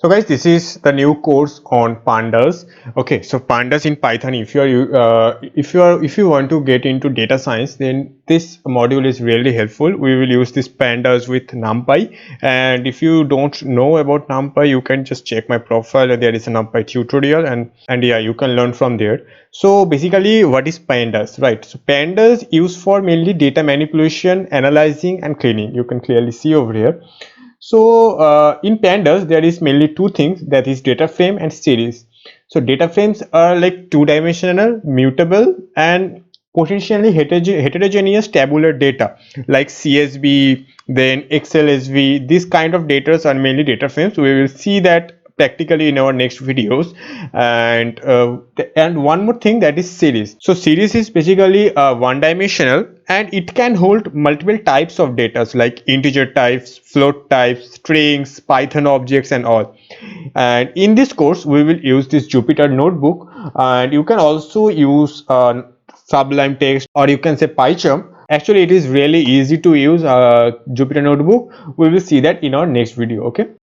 So guys, this is the new course on pandas. Okay, so pandas in Python. If you want to get into data science, then this module is really helpful. We will use this pandas with NumPy, and if you don't know about NumPy, you can just check my profile. There is a NumPy tutorial, and yeah, you can learn from there. So basically, what is pandas, right? So pandas used for mainly data manipulation, analyzing, and cleaning. You can clearly see over here. So in pandas, there is mainly two things, that is data frame and series. So data frames are like two-dimensional, mutable, and potentially heterogeneous tabular data like CSV, then XLSV. These kind of data are mainly data frames. We will see that practically in our next videos. And one more thing, that is series. So series is basically one dimensional, and it can hold multiple types of data like integer types, float types, strings, Python objects, and all. And in this course we will use this Jupyter notebook, and you can also use Sublime Text, or you can say PyCharm. Actually, it is really easy to use Jupyter notebook. We will see that in our next video. Okay.